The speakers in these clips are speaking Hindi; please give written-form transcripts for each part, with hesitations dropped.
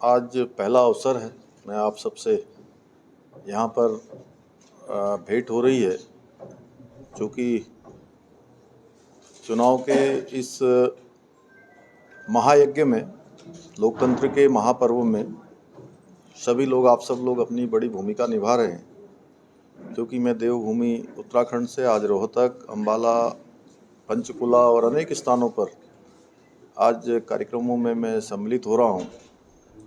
आज पहला अवसर है, मैं आप सबसे यहाँ पर भेंट हो रही है, चूँकि चुनाव के इस महायज्ञ में, लोकतंत्र के महापर्व में सभी लोग, आप सब लोग अपनी बड़ी भूमिका निभा रहे हैं। क्योंकि मैं देवभूमि उत्तराखंड से आज रोहतक, अम्बाला, पंचकुला और अनेक स्थानों पर आज कार्यक्रमों में मैं सम्मिलित हो रहा हूँ,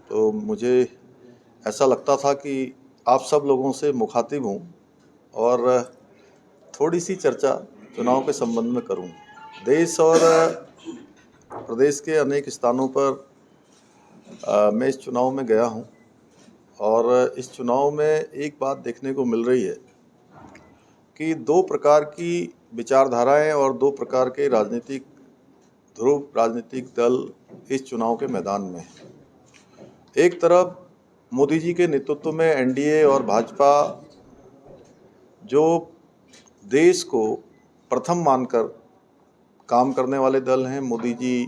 तो मुझे ऐसा लगता था कि आप सब लोगों से मुखातिब हूँ और थोड़ी सी चर्चा चुनाव के संबंध में करूँ। देश और प्रदेश के अनेक स्थानों पर मैं इस चुनाव में गया हूँ और इस चुनाव में एक बात देखने को मिल रही है कि दो प्रकार की विचारधाराएं और दो प्रकार के राजनीतिक ध्रुव, राजनीतिक दल इस चुनाव के मैदान में हैं। एक तरफ मोदी जी के नेतृत्व में एनडीए और भाजपा, जो देश को प्रथम मानकर काम करने वाले दल हैं। मोदी जी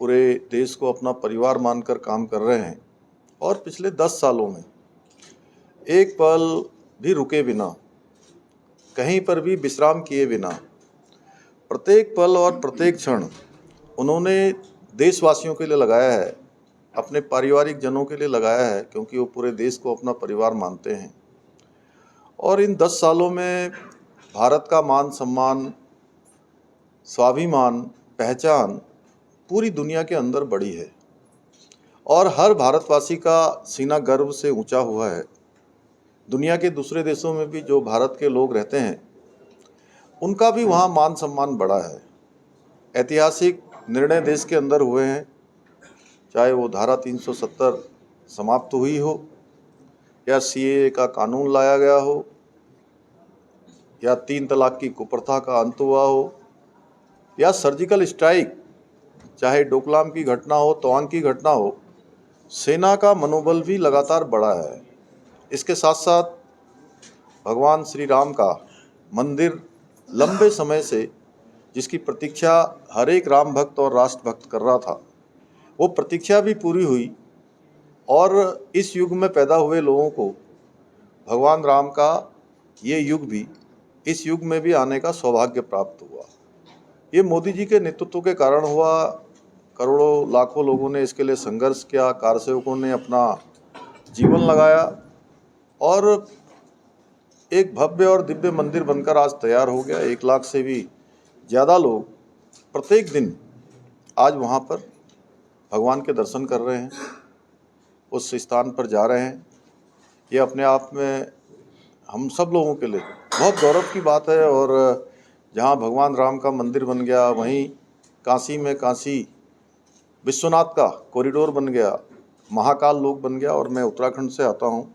पूरे देश को अपना परिवार मानकर काम कर रहे हैं और पिछले 10 सालों में एक पल भी रुके बिना, कहीं पर भी विश्राम किए बिना, प्रत्येक पल और प्रत्येक क्षण उन्होंने देशवासियों के लिए लगाया है, अपने पारिवारिक जनों के लिए लगाया है, क्योंकि वो पूरे देश को अपना परिवार मानते हैं। और इन 10 सालों में भारत का मान सम्मान, स्वाभिमान, पहचान पूरी दुनिया के अंदर बढ़ी है और हर भारतवासी का सीना गर्व से ऊंचा हुआ है। दुनिया के दूसरे देशों में भी जो भारत के लोग रहते हैं, उनका भी वहाँ मान सम्मान बढ़ा है। ऐतिहासिक निर्णय देश के अंदर हुए हैं, चाहे वो धारा 370 समाप्त हुई हो, या सीएए का कानून लाया गया हो, या 3 तलाक की कुप्रथा का अंत हुआ हो, या सर्जिकल स्ट्राइक, चाहे डोकलाम की घटना हो, तवांग की घटना हो, सेना का मनोबल भी लगातार बढ़ा है। इसके साथ साथ भगवान श्री राम का मंदिर लंबे समय से, जिसकी प्रतीक्षा हर एक राम भक्त और राष्ट्र भक्त कर रहा था, वो प्रतीक्षा भी पूरी हुई और इस युग में पैदा हुए लोगों को भगवान राम का ये युग भी, इस युग में भी आने का सौभाग्य प्राप्त हुआ। ये मोदी जी के नेतृत्व के कारण हुआ। करोड़ों लाखों लोगों ने इसके लिए संघर्ष किया, कारसेवकों ने अपना जीवन लगाया और एक भव्य और दिव्य मंदिर बनकर आज तैयार हो गया। 1 लाख से भी ज़्यादा लोग प्रत्येक दिन आज वहाँ पर भगवान के दर्शन कर रहे हैं, उस स्थान पर जा रहे हैं। ये अपने आप में हम सब लोगों के लिए बहुत गौरव की बात है। और जहाँ भगवान राम का मंदिर बन गया, वहीं काशी में काशी विश्वनाथ का कॉरिडोर बन गया, महाकाल लोक बन गया। और मैं उत्तराखंड से आता हूँ।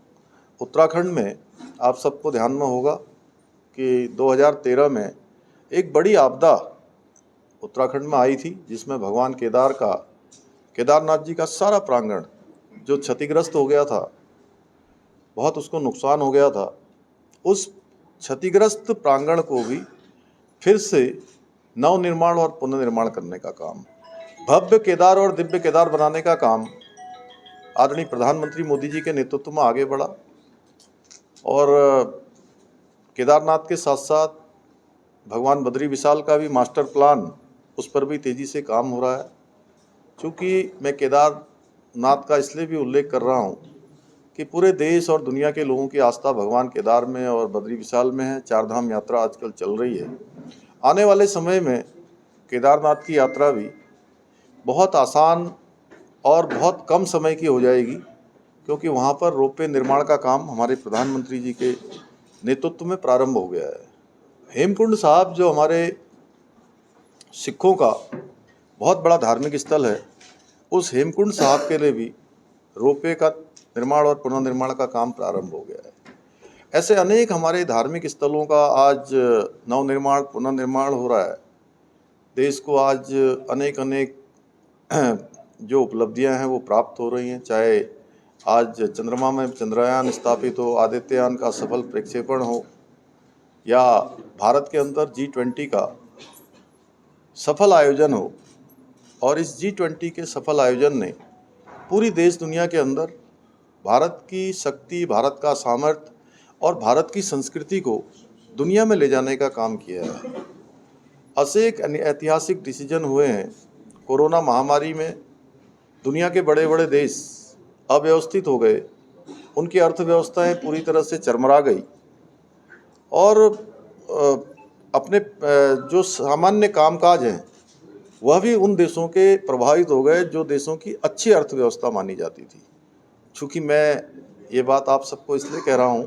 उत्तराखंड में आप सबको ध्यान में होगा कि 2013 में एक बड़ी आपदा उत्तराखंड में आई थी, जिसमें भगवान केदारनाथ जी का सारा प्रांगण जो क्षतिग्रस्त हो गया था, बहुत उसको नुकसान हो गया था। उस क्षतिग्रस्त प्रांगण को भी फिर से नवनिर्माण और पुनर्निर्माण करने का काम, भव्य केदार और दिव्य केदार बनाने का काम आदरणीय प्रधानमंत्री मोदी जी के नेतृत्व में आगे बढ़ा। और केदारनाथ के साथ साथ भगवान बद्री विशाल का भी मास्टर प्लान, उस पर भी तेज़ी से काम हो रहा है। चूँकि मैं केदारनाथ का इसलिए भी उल्लेख कर रहा हूँ कि पूरे देश और दुनिया के लोगों की आस्था भगवान केदार में और बद्री विशाल में है। 4 धाम यात्रा आजकल चल रही है। आने वाले समय में केदारनाथ की यात्रा भी बहुत आसान और बहुत कम समय की हो जाएगी, क्योंकि वहाँ पर रोपवे निर्माण का काम हमारे प्रधानमंत्री जी के नेतृत्व में प्रारंभ हो गया है। हेमकुंड साहब जो हमारे सिखों का बहुत बड़ा धार्मिक स्थल है, उस हेमकुंड साहब के लिए भी रोपवे का निर्माण और पुनर्निर्माण का काम प्रारंभ हो गया है। ऐसे अनेक हमारे धार्मिक स्थलों का आज नवनिर्माण, पुनर्निर्माण हो रहा है। देश को आज अनेक अनेक जो उपलब्धियां हैं वो प्राप्त हो रही हैं। चाहे आज चंद्रमा में चंद्रयान स्थापित हो, आदित्ययान का सफल प्रक्षेपण हो, या भारत के अंदर G20 का सफल आयोजन हो। और इस G20 के सफल आयोजन ने पूरी देश दुनिया के अंदर भारत की शक्ति, भारत का सामर्थ्य और भारत की संस्कृति को दुनिया में ले जाने का काम किया है। अनेक ऐतिहासिक डिसीजन हुए हैं। कोरोना महामारी में दुनिया के बड़े बड़े देश अव्यवस्थित हो गए, उनकी अर्थव्यवस्थाएं पूरी तरह से चरमरा गई और अपने जो सामान्य कामकाज हैं वह भी उन देशों के प्रभावित हो गए जो देशों की अच्छी अर्थव्यवस्था मानी जाती थी। चूँकि मैं ये बात आप सबको इसलिए कह रहा हूँ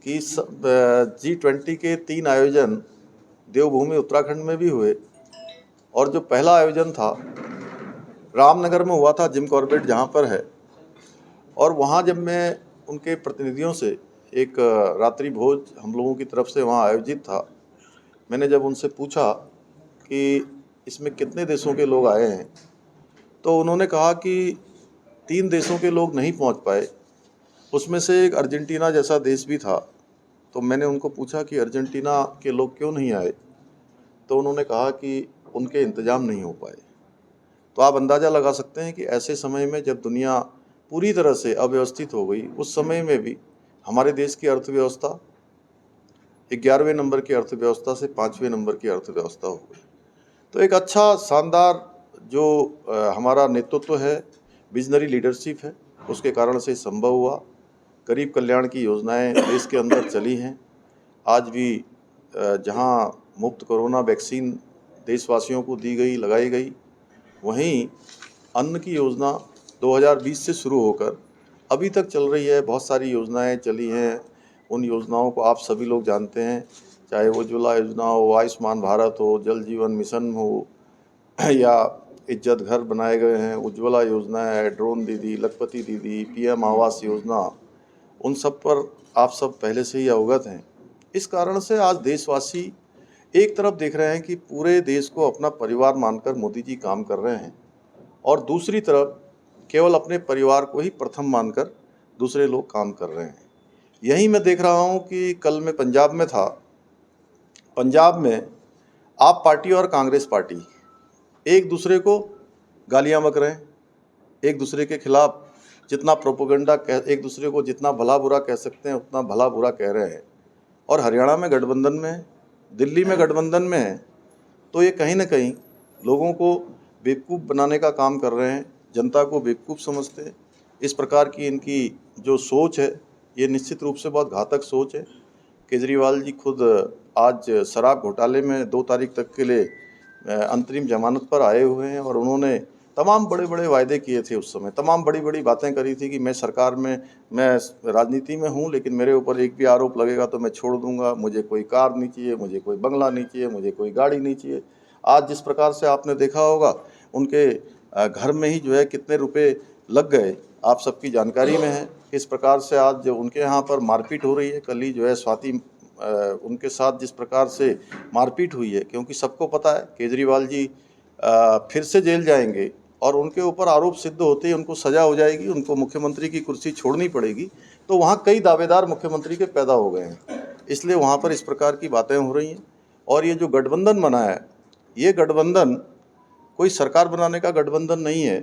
कि G20 के 3 आयोजन देवभूमि उत्तराखंड में भी हुए और जो पहला आयोजन था रामनगर में हुआ था, जिम कॉर्बेट जहाँ पर है, और वहाँ जब मैं उनके प्रतिनिधियों से एक रात्रि भोज हम लोगों की तरफ से वहाँ आयोजित था, मैंने जब उनसे पूछा कि इसमें कितने देशों के लोग आए हैं, तो उन्होंने कहा कि 3 देशों के लोग नहीं पहुँच पाए, उसमें से एक अर्जेंटीना जैसा देश भी था। तो मैंने उनको पूछा कि अर्जेंटीना के लोग क्यों नहीं आए, तो उन्होंने कहा कि उनके इंतज़ाम नहीं हो पाए। तो आप अंदाज़ा लगा सकते हैं कि ऐसे समय में जब दुनिया पूरी तरह से अव्यवस्थित हो गई, उस समय में भी हमारे देश की अर्थव्यवस्था 11वें नंबर की अर्थव्यवस्था से 5वें नंबर की अर्थव्यवस्था हो गई। तो एक अच्छा शानदार जो हमारा नेतृत्व है, विजनरी लीडरशिप है, उसके कारण से संभव हुआ। गरीब कल्याण की योजनाएं देश के अंदर चली हैं। आज भी जहां मुफ्त कोरोना वैक्सीन देशवासियों को दी गई, लगाई गई, वहीं अन्न की योजना 2020 से शुरू होकर अभी तक चल रही है। बहुत सारी योजनाएं चली हैं, उन योजनाओं को आप सभी लोग जानते हैं, चाहे वो उज्ज्वला योजना हो, आयुष्मान भारत हो, जल जीवन मिशन हो, या इज्जत घर बनाए गए हैं, उज्ज्वला योजना है, ड्रोन दीदी, लखपति दीदी, PM आवास योजना, उन सब पर आप सब पहले से ही अवगत हैं। इस कारण से आज देशवासी एक तरफ देख रहे हैं कि पूरे देश को अपना परिवार मानकर मोदी जी काम कर रहे हैं, और दूसरी तरफ केवल अपने परिवार को ही प्रथम मानकर दूसरे लोग काम कर रहे हैं। यही मैं देख रहा हूं कि कल मैं पंजाब में था। पंजाब में आप पार्टी और कांग्रेस पार्टी एक दूसरे को गालियां बक रहे हैं, एक दूसरे के खिलाफ जितना प्रोपेगेंडा एक दूसरे को जितना भला बुरा कह सकते हैं उतना भला बुरा कह रहे हैं। और हरियाणा में गठबंधन में है, दिल्ली में गठबंधन में है, तो ये कहीं ना कहीं लोगों को बेवकूफ़ बनाने का काम कर रहे हैं, जनता को बेवकूफ़ समझते हैं। इस प्रकार की इनकी जो सोच है ये निश्चित रूप से बहुत घातक सोच है। केजरीवाल जी खुद आज शराब घोटाले में 2 तारीख तक के लिए अंतरिम जमानत पर आए हुए हैं, और उन्होंने तमाम बड़े बड़े वायदे किए थे। उस समय तमाम बड़ी बड़ी बातें करी थी कि मैं सरकार में, मैं राजनीति में हूँ, लेकिन मेरे ऊपर एक भी आरोप लगेगा तो मैं छोड़ दूंगा, मुझे कोई कार नहीं चाहिए, मुझे कोई बंगला नहीं चाहिए, मुझे कोई गाड़ी नहीं चाहिए। आज जिस प्रकार से आपने देखा होगा उनके घर में ही जो है कितने रुपए लग गए, आप सबकी जानकारी में है। किस प्रकार से आज जो उनके यहाँ पर मारपीट हो रही है, कल ही जो है स्वाति उनके साथ जिस प्रकार से मारपीट हुई है, क्योंकि सबको पता है केजरीवाल जी फिर से जेल जाएंगे और उनके ऊपर आरोप सिद्ध होते ही उनको सज़ा हो जाएगी, उनको मुख्यमंत्री की कुर्सी छोड़नी पड़ेगी। तो वहाँ कई दावेदार मुख्यमंत्री के पैदा हो गए हैं, इसलिए वहाँ पर इस प्रकार की बातें हो रही हैं। और ये जो गठबंधन बना है, ये गठबंधन कोई सरकार बनाने का गठबंधन नहीं है,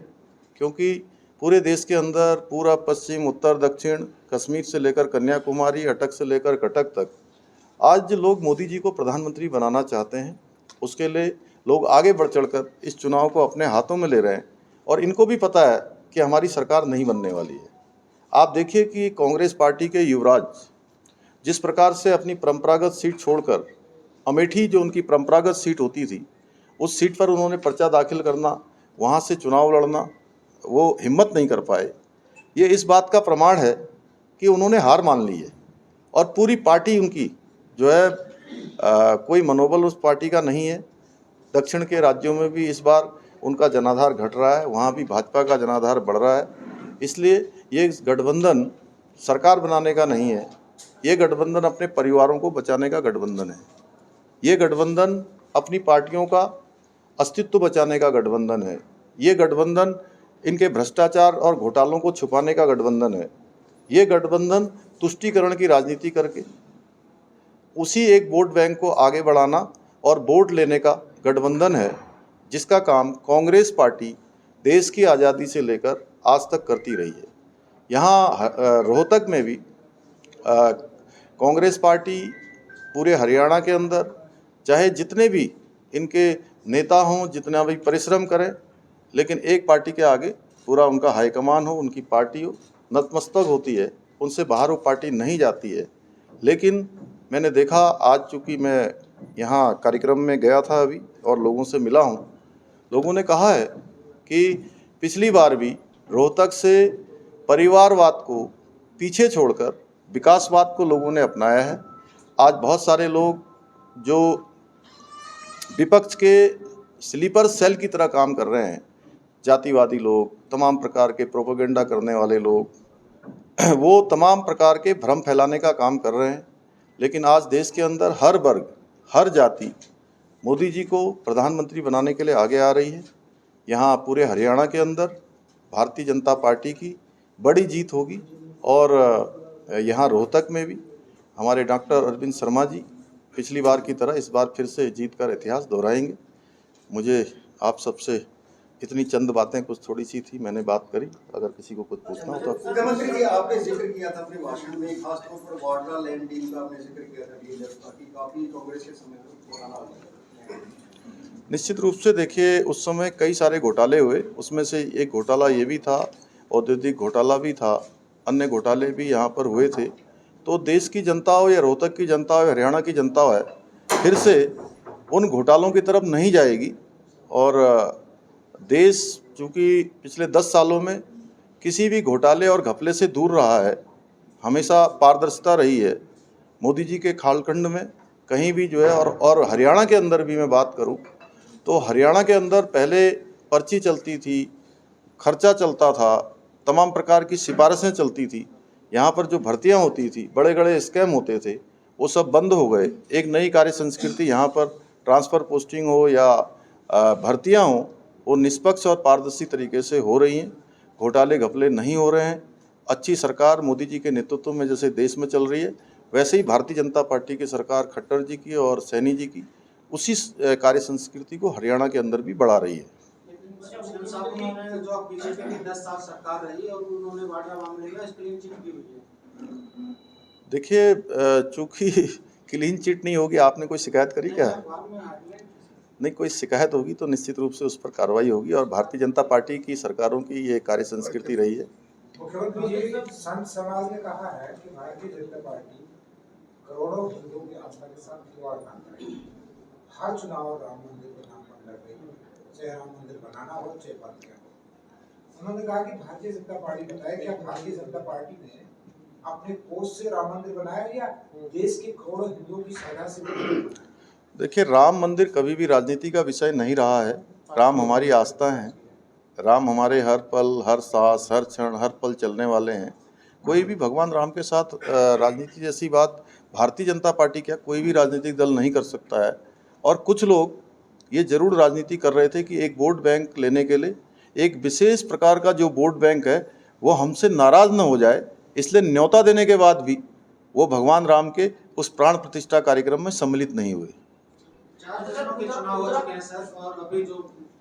क्योंकि पूरे देश के अंदर पूरा पश्चिम, उत्तर, दक्षिण, कश्मीर से लेकर कन्याकुमारी, अटक से लेकर कटक तक आज लोग मोदी जी को प्रधानमंत्री बनाना चाहते हैं। उसके लिए लोग आगे बढ़ चढ़कर इस चुनाव को अपने हाथों में ले रहे हैं, और इनको भी पता है कि हमारी सरकार नहीं बनने वाली है। आप देखिए कि कांग्रेस पार्टी के युवराज जिस प्रकार से अपनी परंपरागत सीट छोड़कर अमेठी, जो उनकी परंपरागत सीट होती थी, उस सीट पर उन्होंने पर्चा दाखिल करना, वहाँ से चुनाव लड़ना, वो हिम्मत नहीं कर पाए। ये इस बात का प्रमाण है कि उन्होंने हार मान ली है, और पूरी पार्टी उनकी जो है कोई मनोबल उस पार्टी का नहीं है। दक्षिण के राज्यों में भी इस बार उनका जनाधार घट रहा है, वहाँ भी भाजपा का जनाधार बढ़ रहा है। इसलिए ये गठबंधन सरकार बनाने का नहीं है, ये गठबंधन अपने परिवारों को बचाने का गठबंधन है। ये गठबंधन अपनी पार्टियों का अस्तित्व बचाने का गठबंधन है। ये गठबंधन इनके भ्रष्टाचार और घोटालों को छुपाने का गठबंधन है। ये गठबंधन तुष्टीकरण की राजनीति करके उसी एक वोट बैंक को आगे बढ़ाना और वोट लेने का गठबंधन है, जिसका काम कांग्रेस पार्टी देश की आज़ादी से लेकर आज तक करती रही है। यहाँ रोहतक में भी कांग्रेस पार्टी पूरे हरियाणा के अंदर चाहे जितने भी इनके नेता हों, जितना भी परिश्रम करें, लेकिन एक पार्टी के आगे पूरा उनका हाईकमान हो, उनकी पार्टी हो, नतमस्तक होती है, उनसे बाहर वो पार्टी नहीं जाती है। लेकिन मैंने देखा, आज चूँकि मैं यहाँ कार्यक्रम में गया था अभी और लोगों से मिला हूँ, लोगों ने कहा है कि पिछली बार भी रोहतक से परिवारवाद को पीछे छोड़कर विकासवाद को लोगों ने अपनाया है। आज बहुत सारे लोग जो विपक्ष के स्लीपर सेल की तरह काम कर रहे हैं, जातिवादी लोग, तमाम प्रकार के प्रोपेगेंडा करने वाले लोग, वो तमाम प्रकार के भ्रम फैलाने का काम कर रहे हैं। लेकिन आज देश के अंदर हर वर्ग, हर जाति मोदी जी को प्रधानमंत्री बनाने के लिए आगे आ रही है। यहाँ पूरे हरियाणा के अंदर भारतीय जनता पार्टी की बड़ी जीत होगी और यहाँ रोहतक में भी हमारे डॉक्टर अरविंद शर्मा जी पिछली बार की तरह इस बार फिर से जीत कर इतिहास दोहराएंगे। मुझे आप सबसे इतनी चंद बातें कुछ थोड़ी सी थी, मैंने बात करी। अगर किसी को कुछ पूछना हो तो। मुख्यमंत्री जी, आपने जिक्र किया था अपने भाषण में, खास तौर पर वाड्रा लैंड डील का आपने जिक्र किया था कि काफी कांग्रेस के समय में पुराना हो। निश्चित रूप से देखिए, उस समय कई सारे घोटाले हुए, उसमें से एक घोटाला ये भी था, औद्योगिक घोटाला भी था, अन्य घोटाले भी यहाँ पर हुए थे। तो देश की जनता हो या रोहतक की जनता हो या हरियाणा की जनता हो, फिर से उन घोटालों की तरफ नहीं जाएगी। और देश चूँकि पिछले 10 सालों में किसी भी घोटाले और घपले से दूर रहा है, हमेशा पारदर्शिता रही है। मोदी जी के कालखंड में कहीं भी जो है, और हरियाणा के अंदर भी मैं बात करूं तो हरियाणा के अंदर पहले पर्ची चलती थी, खर्चा चलता था, तमाम प्रकार की सिफारिशें चलती थी। यहाँ पर जो भर्तियाँ होती थी, बड़े बड़े स्कैम होते थे, वो सब बंद हो गए। एक नई कार्य संस्कृति यहाँ पर ट्रांसफ़र पोस्टिंग हो या भर्तियाँ हों, वो निष्पक्ष और पारदर्शी तरीके से हो रही हैं। घोटाले घपले नहीं हो रहे हैं। अच्छी सरकार मोदी जी के नेतृत्व में जैसे देश में चल रही है, वैसे ही भारतीय जनता पार्टी की सरकार खट्टर जी की और सैनी जी की उसी कार्य संस्कृति को हरियाणा के अंदर भी बढ़ा रही है। जो बीजेपी की 10 साल सरकार रही और उन्होंने वाड्रा मामले में क्लीन चिट की हुई है। देखिए, चूँकि क्लीन चिट नहीं होगी, आपने कोई शिकायत करी क्या? नहीं, कोई शिकायत होगी तो निश्चित रूप से उस पर कार्रवाई होगी। और भारतीय जनता पार्टी की सरकारों की ये कार्य संस्कृति रही है। मुख्यमंत्री जी, संत समाज ने कहा है कि भारतीय जनता पार्टी करोड़ों हिंदुओं की आस्था के साथ खिलवाड़ ना करे। हर चुनाव राम मंदिर के नाम पर लड़ रही है, चाहे राम मंदिर बनाना हो चाहे बंद किया हो। उन्होंने कहा कि भारतीय जनता पार्टी बताए, क्या भारतीय जनता पार्टी ने अपने कोष से राम मंदिर बनाया या देश के करोड़ों हिंदुओं की श्रद्धा से? देखिए, राम मंदिर कभी भी राजनीति का विषय नहीं रहा है। राम हमारी आस्था है, राम हमारे हर पल, हर सांस, हर क्षण, हर पल चलने वाले हैं। कोई भी भगवान राम के साथ राजनीति जैसी बात भारतीय जनता पार्टी क्या कोई भी राजनीतिक दल नहीं कर सकता है। और कुछ लोग ये जरूर राजनीति कर रहे थे कि एक वोट बैंक लेने के लिए एक विशेष प्रकार का जो वोट बैंक है वो हमसे नाराज न हो जाए, इसलिए न्योता देने के बाद भी वो भगवान राम के उस प्राण प्रतिष्ठा कार्यक्रम में सम्मिलित नहीं हुए। 4 चरणों के चुनाव हो चुके हैं सर, और अभी जो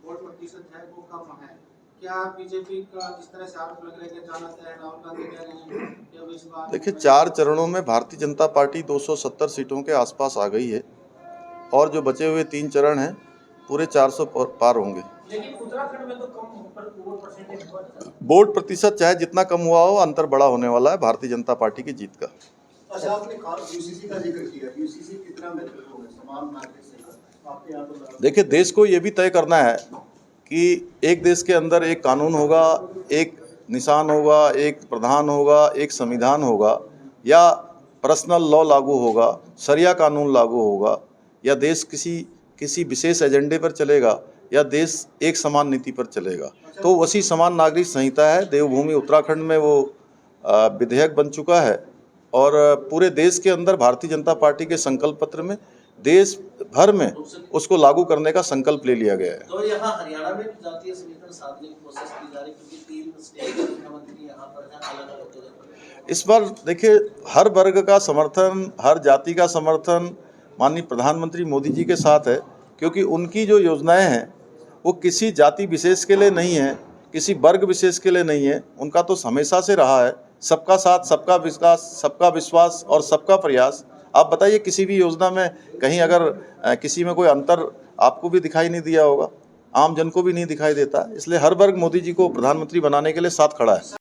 वोट प्रतिशत है वो कम है। क्या बीजेपी का इस तरह से आरोप लग रहे हैं, जानते हैं राहुल गांधी कह रहे हैं कि अब इस बार? देखिए, 4 चरणों में भारतीय जनता पार्टी 270 सीटों के आसपास आ गई है और जो बचे हुए 3 चरण हैं पूरे 400 पार होंगे। लेकिन उत्तराखंड में तो कम वोट परसेंटेज हुआ है। वोट प्रतिशत चाहे जितना कम हुआ हो, अंतर बड़ा होने वाला है भारतीय जनता पार्टी की जीत का। अच्छा, आपने यूसीसी का जिक्र किया, यूसीसी कितना महत्वपूर्ण है समान नागरिक से? आपके यहाँ तो देखिए, देश को ये भी तय करना है कि एक देश के अंदर एक कानून होगा, एक निशान होगा, एक प्रधान होगा, एक संविधान होगा, या पर्सनल लॉ लागू होगा, शरिया कानून लागू होगा, या देश किसी विशेष एजेंडे पर चलेगा, या देश एक समान नीति पर चलेगा। तो वैसी समान नागरिक संहिता है, देवभूमि उत्तराखंड में वो विधेयक बन चुका है और पूरे देश के अंदर भारतीय जनता पार्टी के संकल्प पत्र में देश भर में उसको लागू करने का संकल्प ले लिया गया है। तो यहाँ हरियाणा में जातीय समीकरण साधने की कोशिश की जा रही है, क्योंकि 3 स्टेट के मुख्यमंत्री यहाँ पर हैं, अलग-अलग जगह। इस बार देखिए, हर वर्ग का समर्थन, हर जाति का समर्थन माननीय प्रधानमंत्री मोदी जी के साथ है, क्योंकि उनकी जो योजनाएं हैं वो किसी जाति विशेष के लिए नहीं है, किसी वर्ग विशेष के लिए नहीं है, उनका तो हमेशा से रहा है सबका साथ, सबका विकास, सबका विश्वास और सबका प्रयास। आप बताइए किसी भी योजना में कहीं अगर किसी में कोई अंतर आपको भी दिखाई नहीं दिया होगा, आम जन को भी नहीं दिखाई देता। इसलिए हर वर्ग मोदी जी को प्रधानमंत्री बनाने के लिए साथ खड़ा है।